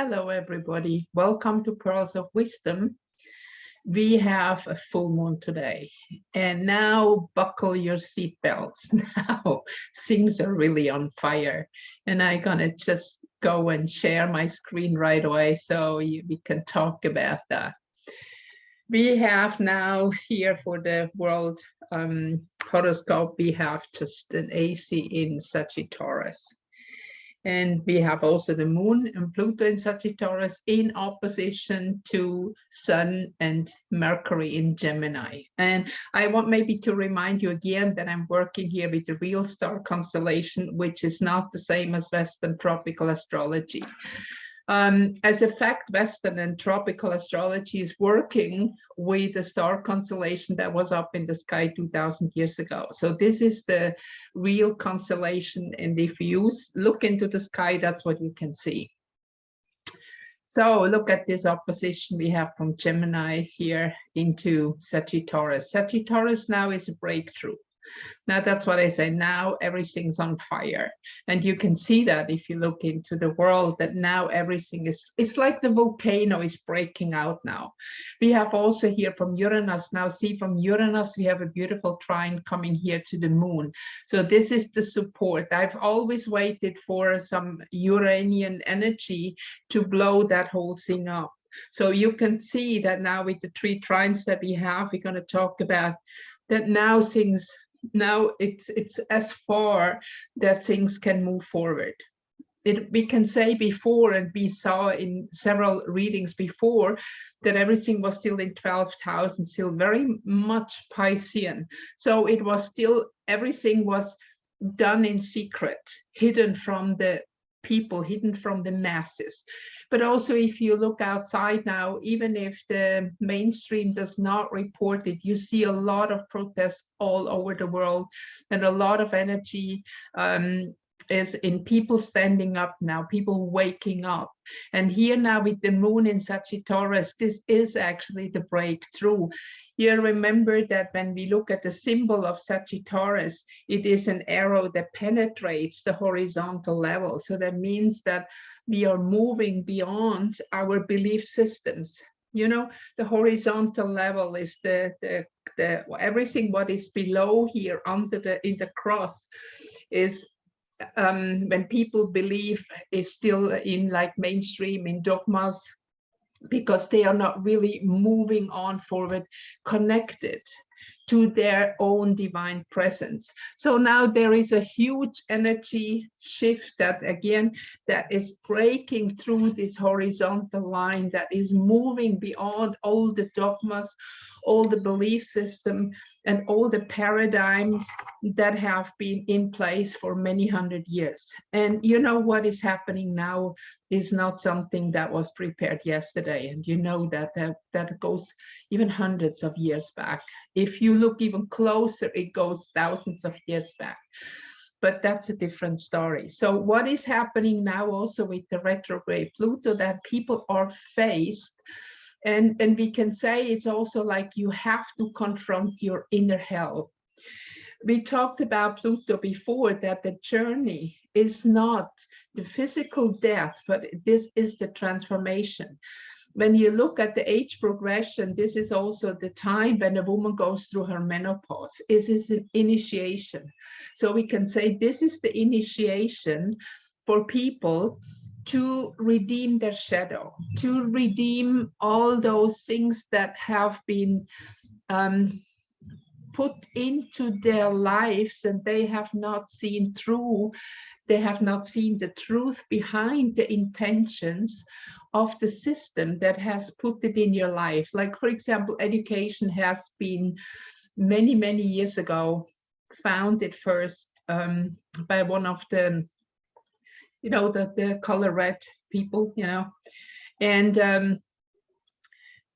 Hello, everybody. Welcome to Pearls of Wisdom. We have a full moon today, and now buckle your seatbelts. Now things are really on fire, and I'm gonna just go and share my screen right away so we can talk about that. We have now here for the world horoscope, we have just an AC in Sagittarius. And we have also the moon and Pluto in Sagittarius in opposition to Sun and Mercury in Gemini. And I want maybe to remind you again that I'm working here with the real star constellation, which is not the same as Western tropical astrology. As a fact, Western and tropical astrology is working with a star constellation that was up in the sky 2000 years ago. So this is the real constellation. And if you look into the sky, that's what you can see. So look at this opposition we have from Gemini here into Sagittarius. Sagittarius now is a breakthrough. Now that's what I say. Now everything's on fire, and you can see that if you look into the world, that now everything is, it's like the volcano is breaking out now. We have also here from Uranus. Now see, from Uranus we have a beautiful trine coming here to the moon. So this is the support. I've always waited for some Uranian energy to blow that whole thing up. So you can see that now with the three trines that we have, we're going to talk about that now things. Now it's as far that things can move forward. We can say before, and we saw in several readings before, that everything was still in 12th house and still very much Piscean. So it was still, everything was done in secret, hidden from the people, hidden from the masses. But also if you look outside now, even if the mainstream does not report it, you see a lot of protests all over the world, and a lot of energy is in people standing up now, people waking up. And here now with the moon in Sagittarius, this is actually the breakthrough. You remember that when we look at the symbol of Sagittarius, it is an arrow that penetrates the horizontal level. So that means that we are moving beyond our belief systems. You know, the horizontal level is the everything what is below here under in the cross is when people believe is still in like mainstream, in dogmas, because they are not really moving on forward, connected to their own divine presence. So now there is a huge energy shift that again, that is breaking through this horizontal line, that is moving beyond all the dogmas, all the belief system, and all the paradigms that have been in place for many hundred years. And you know what is happening now is not something that was prepared yesterday. And you know that that goes even hundreds of years back. If you look even closer, it goes thousands of years back. But that's a different story. So what is happening now also with the retrograde Pluto, that people are faced, and we can say it's also like you have to confront your inner hell. We talked about Pluto before, that the journey is not the physical death, but this is the transformation. When you look at the age progression, this is also the time when a woman goes through her menopause. This is an initiation. So we can say this is the initiation for people to redeem their shadow, to redeem all those things that have been put into their lives and they have not seen through. They have not seen the truth behind the intentions of the system that has put it in your life. Like, for example, education has been many, many years ago founded first by one of the, you know, the color red people, you know, and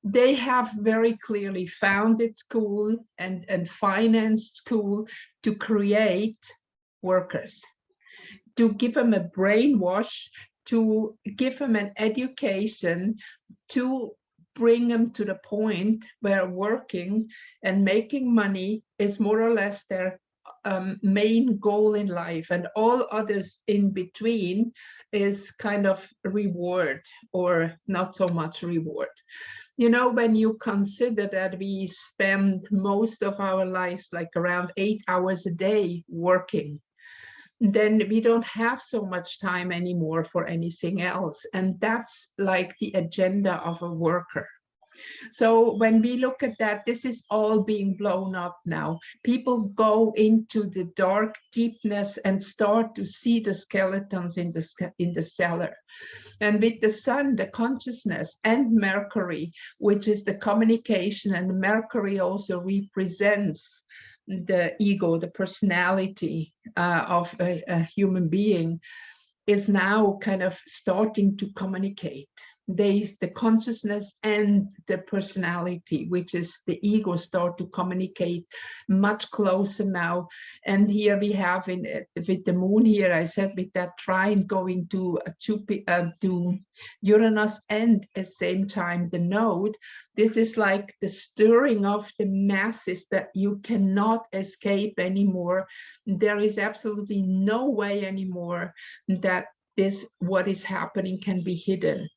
they have very clearly founded school and financed school to create workers, to give them a brainwash, to give them an education, to bring them to the point where working and making money is more or less their main goal in life, and all others in between is kind of reward or not so much reward. You know, when you consider that we spend most of our lives, like around 8 hours a day working, then we don't have so much time anymore for anything else. And that's like the agenda of a worker. So when we look at that, this is all being blown up now. People go into the dark deepness and start to see the skeletons in the cellar. And with the sun, the consciousness, and Mercury, which is the communication, and Mercury also represents the ego, the personality of a human being, is now kind of starting to communicate. The consciousness and the personality, which is the ego, start to communicate much closer now. And here we have with the moon here, I said, with that trine going to Uranus, and at the same time the node, this is like the stirring of the masses that you cannot escape anymore. There is absolutely no way anymore that what is happening can be hidden.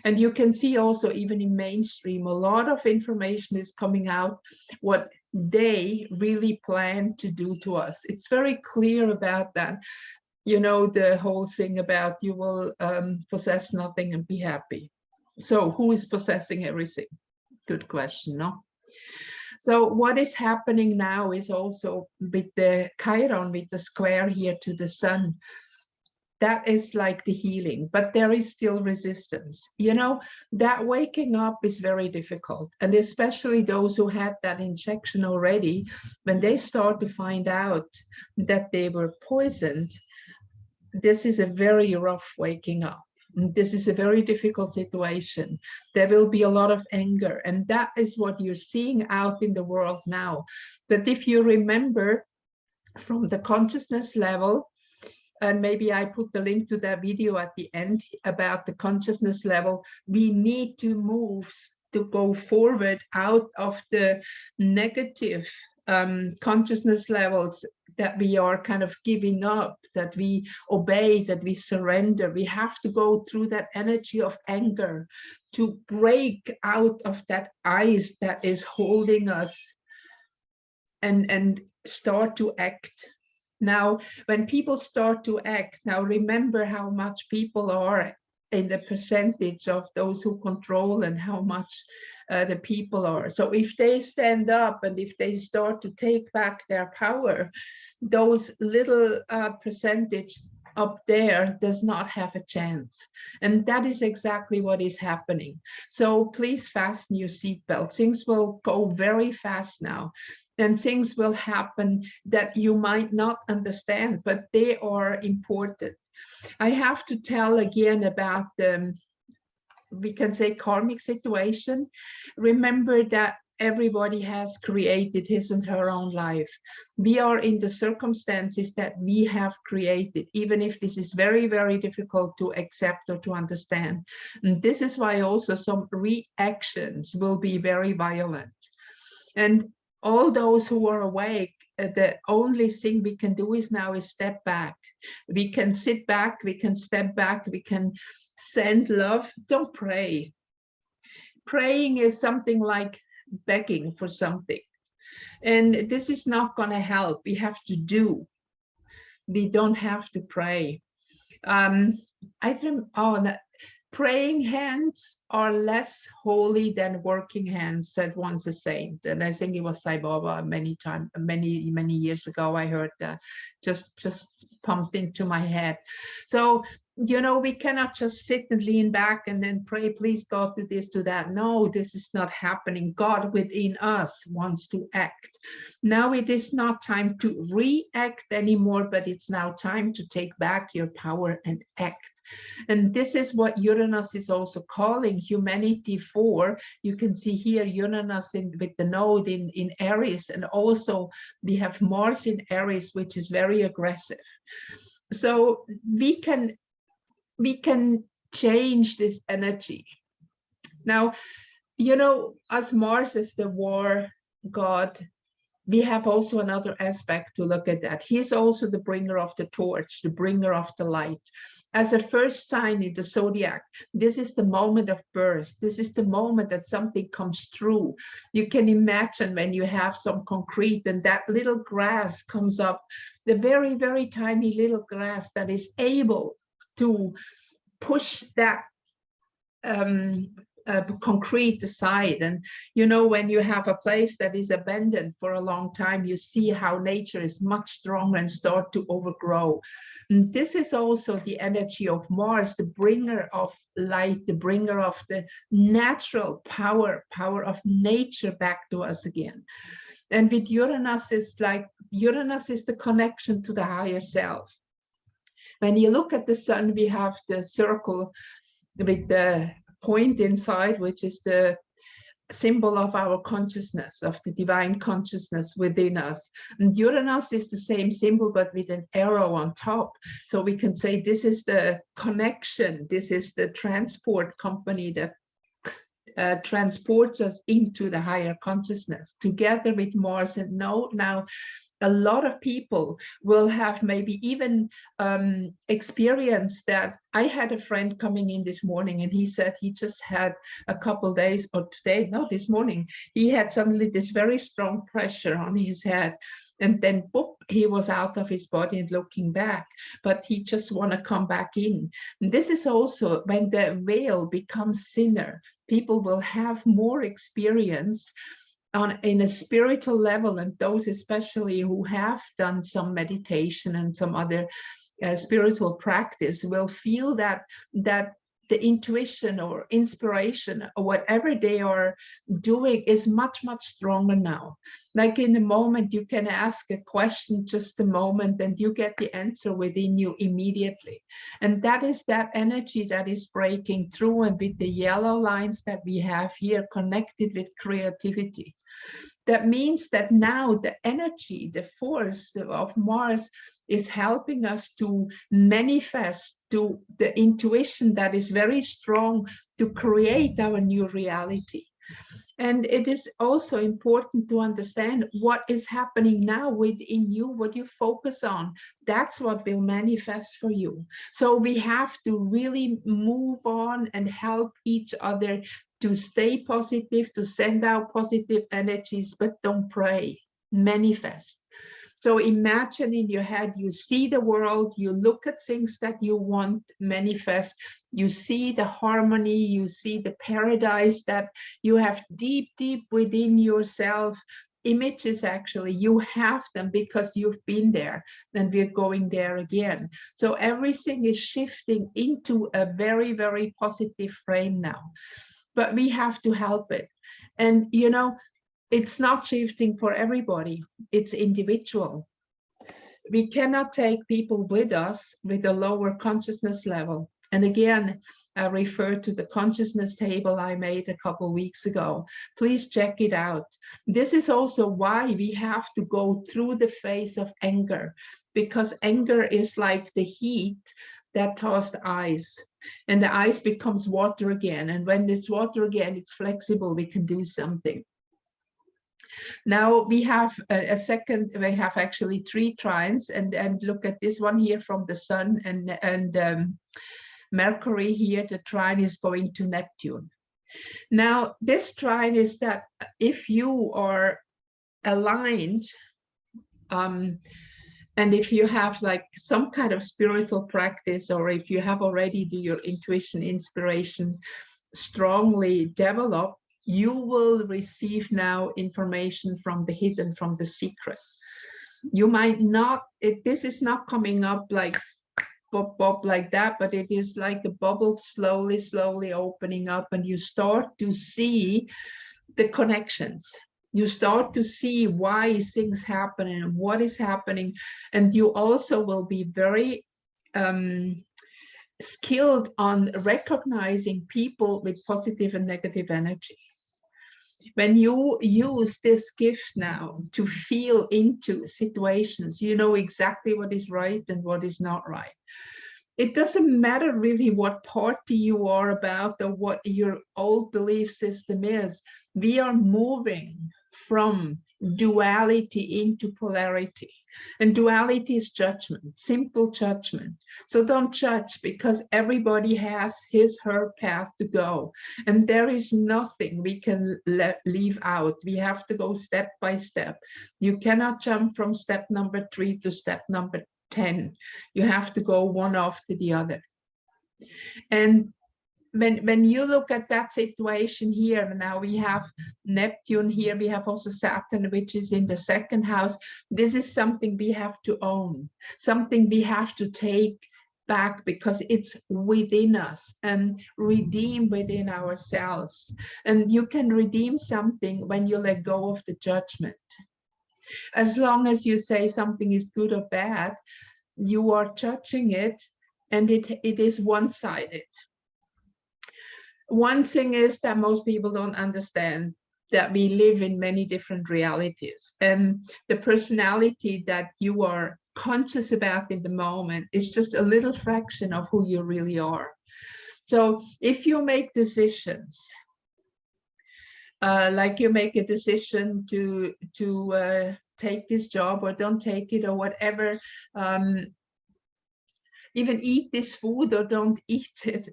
And you can see also, even in mainstream, a lot of information is coming out what they really plan to do to us. It's very clear about that. You know, the whole thing about you will possess nothing and be happy. So who is possessing everything? Good question, no? So what is happening now is also with the Chiron, with the square here to the sun, that is like the healing, but there is still resistance. You know, that waking up is very difficult. And especially those who had that injection already, when they start to find out that they were poisoned, this is a very rough waking up. This is a very difficult situation. There will be a lot of anger, and that is what you're seeing out in the world now. But if you remember from the consciousness level, and maybe I put the link to that video at the end about the consciousness level, we need to move to go forward out of the negative consciousness levels that we are kind of giving up, that we obey, that we surrender. We have to go through that energy of anger to break out of that ice that is holding us and start to act. Now, when people start to act, now remember how much people are in the percentage of those who control and how much the people are. So if they stand up and if they start to take back their power, those little percentage up there does not have a chance. And that is exactly what is happening. So please fasten your seatbelt. Things will go very fast now. And things will happen that you might not understand, but they are important. I have to tell again about the, we can say, karmic situation. Remember that everybody has created his and her own life. We are in the circumstances that we have created, even if this is very, very difficult to accept or to understand. And this is why also some reactions will be very violent. And all those who are awake, the only thing we can do is now is step back. We can sit back, we can step back, we can send love. Don't pray. Praying is something like begging for something. And this is not going to help. We have to do. We don't have to pray. Praying hands are less holy than working hands, said once a saint. And I think it was Sai Baba many years ago. I heard that, just pumped into my head. So, you know, we cannot just sit and lean back and then pray, please God, do this, do that. No, this is not happening. God within us wants to act. Now it is not time to react anymore, but it's now time to take back your power and act. And this is what Uranus is also calling humanity for. You can see here Uranus with the node in Aries, and also we have Mars in Aries, which is very aggressive. So we can change this energy. Now, you know, as Mars is the war god, we have also another aspect to look at that. He's also the bringer of the torch, the bringer of the light. As a first sign in the zodiac, this is the moment of birth. This is the moment that something comes through. You can imagine when you have some concrete and that little grass comes up, the very, very tiny little grass that is able to push that concrete aside. And you know, when you have a place that is abandoned for a long time, you see how nature is much stronger and start to overgrow. And this is also the energy of Mars, the bringer of light, the bringer of the natural power of nature back to us again. And with Uranus, it's like Uranus is the connection to the higher self. When you look at the sun, we have the circle with the point inside, which is the symbol of our consciousness, of the divine consciousness within us. And Uranus is the same symbol, but with an arrow on top. So we can say this is the connection, this is the transport company that transports us into the higher consciousness together with Mars. And now a lot of people will have maybe even experienced that. I had a friend coming in this morning and he said he just had a couple days, or today, no, this morning, he had suddenly this very strong pressure on his head. And then boop, he was out of his body and looking back, but he just want to come back in. And this is also when the veil becomes thinner, people will have more experience in a spiritual level, and those especially who have done some meditation and some other spiritual practice will feel that the intuition or inspiration or whatever they are doing is much stronger now. Like in the moment you can ask a question, just a moment, and you get the answer within you immediately. And that is that energy that is breaking through, and with the yellow lines that we have here connected with creativity. That means that now the energy, the force of Mars is helping us to manifest, to the intuition that is very strong to create our new reality. And it is also important to understand what is happening now within you, what you focus on. That's what will manifest for you. So we have to really move on and help each other to stay positive, to send out positive energies, but don't pray, manifest. So imagine in your head, you see the world, you look at things that you want, manifest, you see the harmony, you see the paradise that you have deep within yourself. Images, actually, you have them because you've been there, and we're going there again. So everything is shifting into a very positive frame now, but we have to help it. And you know, it's not shifting for everybody, it's individual. We cannot take people with us with a lower consciousness level. And again, I refer to the consciousness table I made a couple weeks ago. Please check it out. This is also why we have to go through the phase of anger, because anger is like the heat that thaws the ice, and the ice becomes water again. And when it's water again, it's flexible, we can do something. Now we have a second, we have actually 3 trines, and look at this one here from the sun and Mercury here. The trine is going to Neptune. Now this trine is that if you are aligned, and if you have like some kind of spiritual practice, or if you have already your intuition, inspiration strongly developed, you will receive now information from the hidden, from the secret. You might not, this is not coming up like pop like that, but it is like a bubble slowly opening up, and you start to see the connections. You start to see why things happen and what is happening. And you also will be very skilled on recognizing people with positive and negative energy. When you use this gift now to feel into situations, you know exactly what is right and what is not right. It doesn't matter really what party you are about or what your old belief system is. We are moving from duality into polarity. And duality is judgment, simple judgment. So don't judge, because everybody has his, her path to go. And there is nothing we can leave out. We have to go step by step. You cannot jump from step number 3 to step number 10. You have to go one after the other. And when you look at that situation here, now we have Neptune here, we have also Saturn, which is in the 2nd house. This is something we have to own, something we have to take back, because it's within us, and redeem within ourselves. And you can redeem something when you let go of the judgment. As long as you say something is good or bad, you are judging it, and it is one-sided. One thing is that most people don't understand that we live in many different realities, and the personality that you are conscious about in the moment is just a little fraction of who you really are. So if you make decisions, like you make a decision to take this job or don't take it or whatever, even eat this food or don't eat it,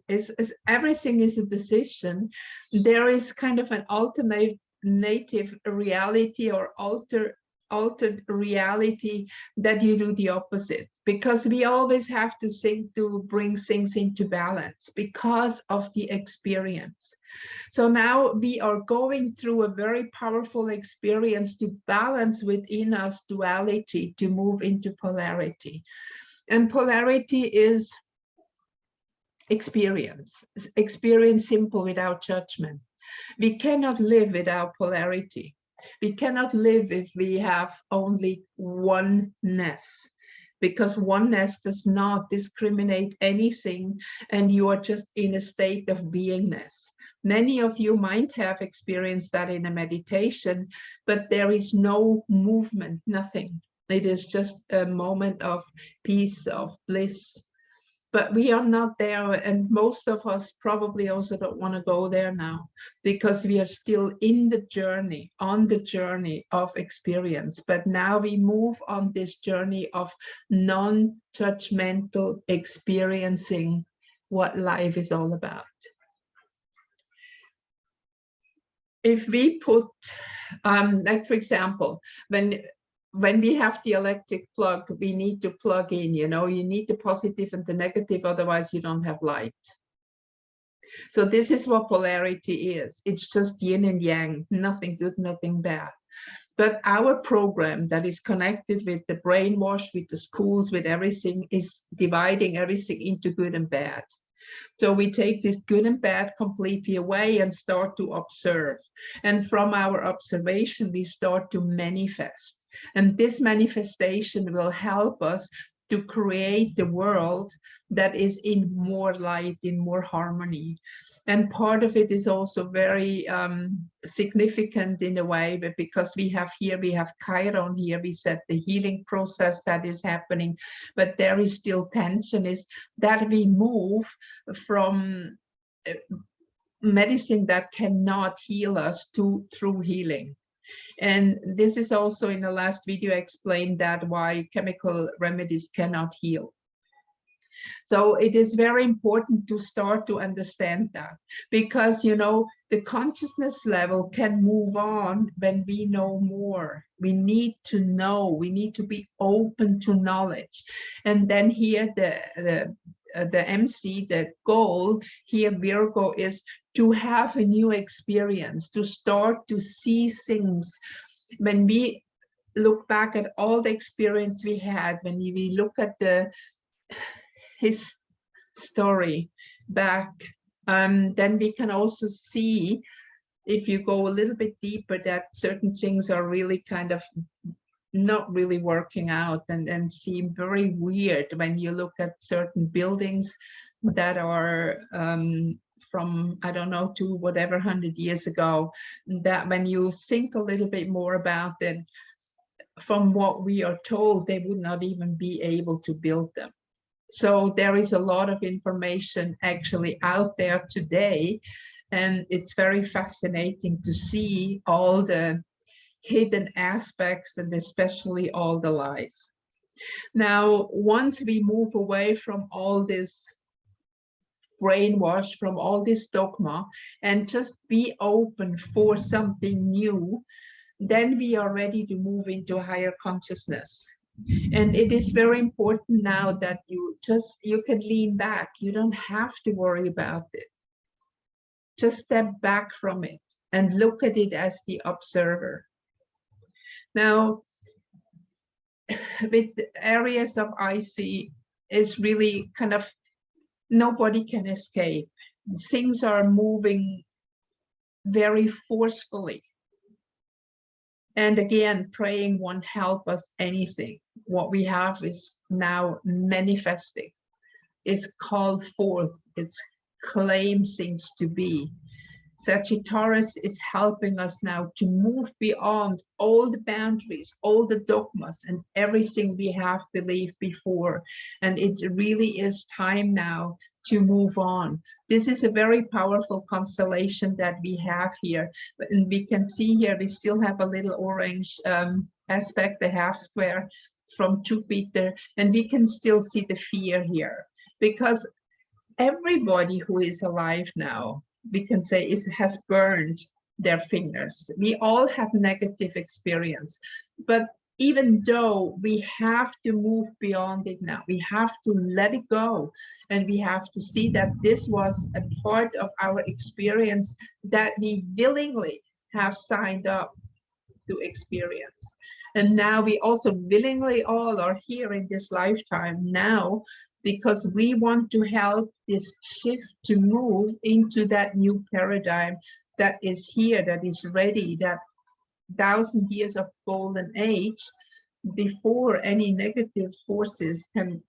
everything is a decision. There is kind of an alternative reality or altered reality that you do the opposite, because we always have to think to bring things into balance because of the experience. So now we are going through a very powerful experience to balance within us duality, to move into polarity. And polarity is experience simple, without judgment. We cannot live without polarity. We cannot live if we have only oneness, because oneness does not discriminate anything, and you are just in a state of beingness. Many of you might have experienced that in a meditation, but there is no movement, nothing. It is just a moment of peace, of bliss. But we are not there, and most of us probably also don't want to go there now, because we are still in the journey, on the journey of experience. But now we move on this journey of non-judgmental experiencing what life is all about. If we put, like for example, when we have the electric plug, we need to plug in, you need the positive and the negative, otherwise you don't have light. So this is what polarity is. It's just yin and yang, nothing good, nothing bad. But our program that is connected with the brainwash, with the schools, with everything, is dividing everything into good and bad. So we take this good and bad completely away and start to observe. And from our observation, we start to manifest. And this manifestation will help us to create the world that is in more light, in more harmony. And part of it is also very significant in a way, but because we have Chiron here, we set the healing process that is happening, but there is still tension, is that we move from medicine that cannot heal us to true healing. And this is also in the last video explained that why chemical remedies cannot heal. So it is very important to start to understand that, because, the consciousness level can move on when we know more. We need to know, we need to be open to knowledge. And then here the MC, the goal here, Virgo, is to have a new experience, to start to see things. When we look back at all the experience we had, when we look at his story back, then we can also see, if you go a little bit deeper, that certain things are really kind of not really working out and seem very weird when you look at certain buildings that are from, I don't know, to whatever 100 years ago, that when you think a little bit more about it, from what we are told, they would not even be able to build them. So there is a lot of information actually out there today, and it's very fascinating to see all the hidden aspects, and especially all the lies. Now, once we move away from all this brainwash, from all this dogma, and just be open for something new, then we are ready to move into higher consciousness. And it is very important now that you can lean back. You don't have to worry about it. Just step back from it and look at it as the observer. Now, with the areas of IC, is really kind of, nobody can escape. Things are moving very forcefully. And again, praying won't help us anything. What we have is now manifesting. It's called forth. It's claim things to be. Sagittarius is helping us now to move beyond all the boundaries, all the dogmas, and everything we have believed before. And it really is time now to move on. This is a very powerful constellation that we have here. And we can see here, we still have a little orange aspect, the half square from Jupiter, and we can still see the fear here. Because everybody who is alive now, we can say, has burned their fingers. We all have negative experience, but even though we have to move beyond it now, we have to let it go, and we have to see that this was a part of our experience that we willingly have signed up to experience. And now we also willingly all are here in this lifetime now, because we want to help this shift to move into that new paradigm that is here, that is ready, that 1,000 years of golden age before any negative forces can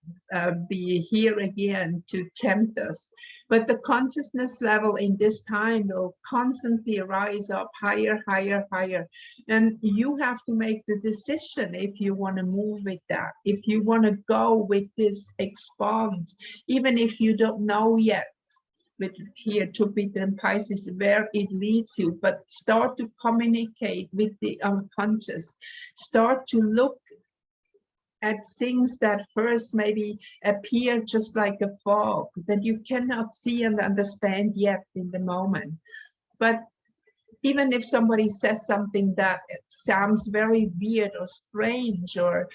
be here again to tempt us. But the consciousness level in this time will constantly rise up higher, higher, higher. And you have to make the decision if you want to move with that, if you want to go with this expand, even if you don't know yet with here Jupiter and Pisces where it leads you, but start to communicate with the unconscious. Start to look at things that first maybe appear just like a fog that you cannot see and understand yet in the moment. But even if somebody says something that sounds very weird or strange, or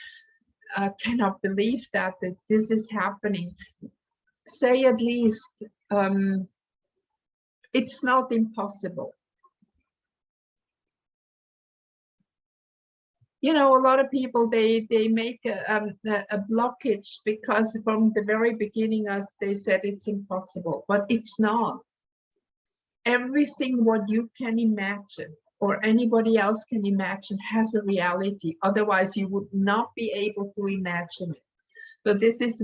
cannot believe that this is happening, say at least, it's not impossible. You know, a lot of people, they make a blockage because from the very beginning, as they said, it's impossible, but it's not. Everything what you can imagine or anybody else can imagine has a reality. Otherwise, you would not be able to imagine it. So this is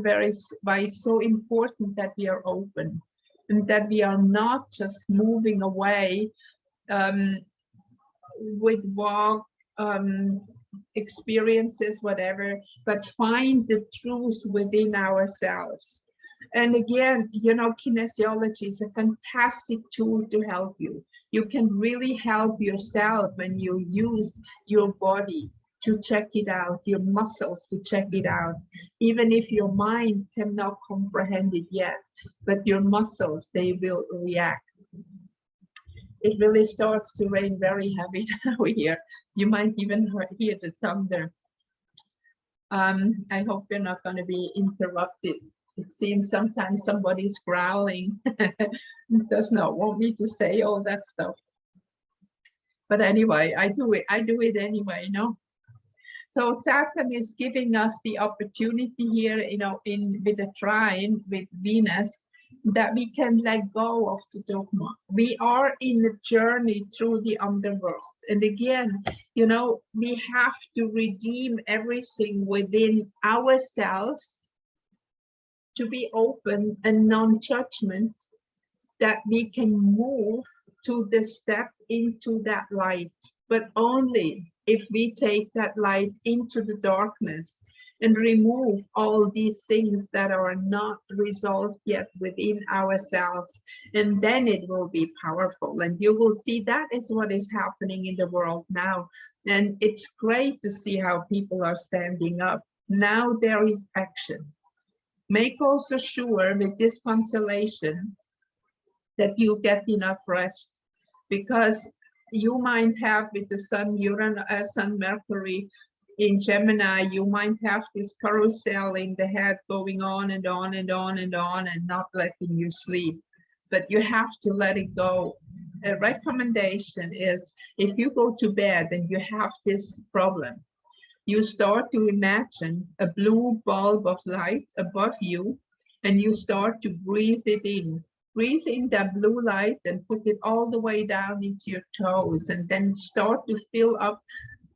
why it's so important that we are open and that we are not just moving away with vague experiences, whatever, but find the truth within ourselves. And again, you know, kinesiology is a fantastic tool to help you. You can really help yourself when you use your body to check it out, your muscles to check it out, even if your mind cannot comprehend it yet, but your muscles, they will react. It really starts to rain very heavy now here. You might even hear the thunder. I hope you're not going to be interrupted. It seems sometimes somebody's growling. Does not want me to say all that stuff. But anyway, I do it anyway, you know. So Saturn is giving us the opportunity here, you know, with a trine with Venus, that we can let go of the dogma. We are in a journey through the underworld. And again, you know, we have to redeem everything within ourselves to be open and non-judgment, that we can move to the step into that light, but only if we take that light into the darkness and remove all these things that are not resolved yet within ourselves. And then it will be powerful. And you will see that is what is happening in the world now. And it's great to see how people are standing up. Now there is action. Make also sure with this constellation that you get enough rest, because you might have with the sun, Uranus, sun, Mercury in Gemini, you might have this carousel in the head going on and on and on and on and not letting you sleep. But you have to let it go. A recommendation is, if you go to bed and you have this problem, you start to imagine a blue bulb of light above you, and you start to breathe it in. Breathe in that blue light and put it all the way down into your toes, and then start to fill up.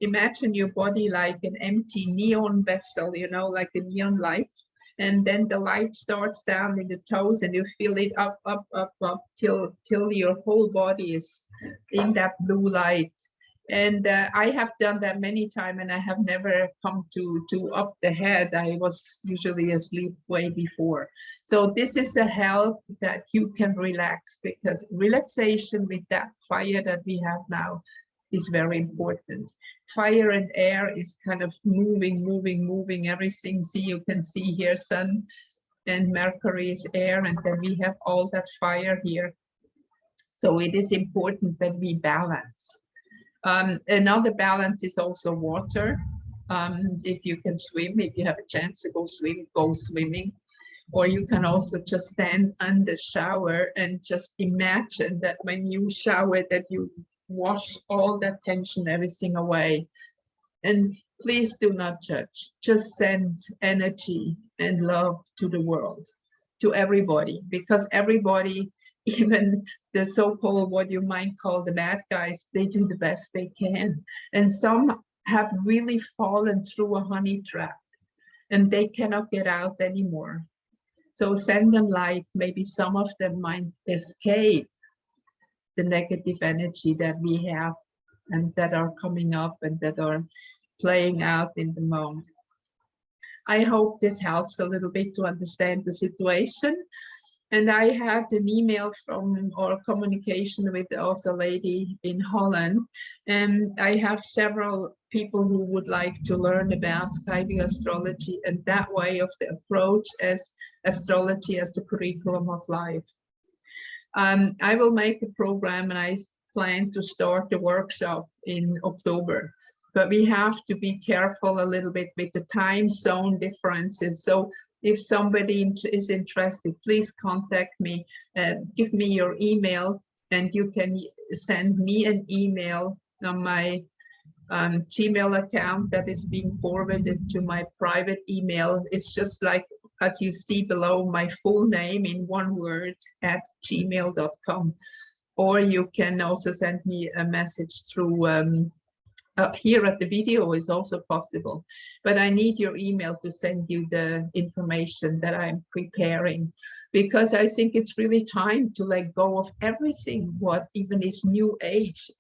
Imagine your body like an empty neon vessel, you know, like a neon light. And then the light starts down in the toes, and you fill it up, up, up, up till your whole body is in that blue light. And I have done that many times, and I have never come to up the head. I was usually asleep way before. So this is a help that you can relax, because relaxation with that fire that we have now is very important. Fire and air is kind of moving, moving, moving everything. See, you can see here sun and Mercury is air, and then we have all that fire here. So it is important that we balance. Another balance is also water. If you can swim, if you have a chance to go swim, go swimming. Or you can also just stand on the shower and just imagine that when you shower, that you wash all that tension, everything away. And please do not judge. Just send energy and love to the world, to everybody, because everybody, even the so-called, what you might call the bad guys, they do the best they can. And some have really fallen through a honey trap and they cannot get out anymore. So send them light. Maybe some of them might escape the negative energy that we have and that are coming up and that are playing out in the moment. I hope this helps a little bit to understand the situation. And I had an email from, or communication with also a lady in Holland. And I have several people who would like to learn about SkyView Astrology and that way of the approach as astrology as the curriculum of life. I will make a program, and I plan to start the workshop in October. But we have to be careful a little bit with the time zone differences. So if somebody is interested, please contact me, give me your email, and you can send me an email on my Gmail account that is being forwarded to my private email. It's just like, as you see below, my full name in one word at gmail.com. Or you can also send me a message through up here at the video is also possible. But I need your email to send you the information that I'm preparing, because I think it's really time to let go of everything what even is new age.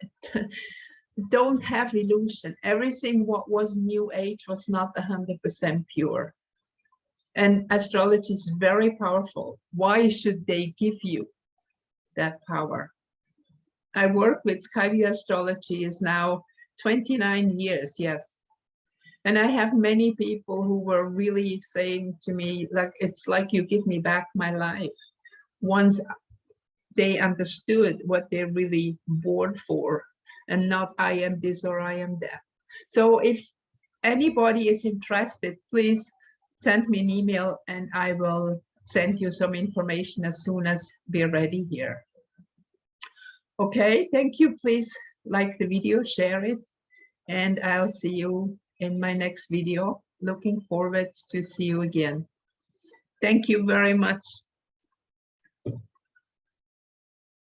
Don't have illusion. Everything what was new age was not 100% pure. And astrology is very powerful. Why should they give you that power? I work with SkyView Astrology is now 29 years, yes. And I have many people who were really saying to me, like, it's like you give me back my life. Once they understood what they're really born for, and not I am this or I am that. So if anybody is interested, please send me an email and I will send you some information as soon as we're ready here. Okay, thank you. Please like the video, share it, and I'll see you in my next video. Looking forward to see you again. Thank you very much.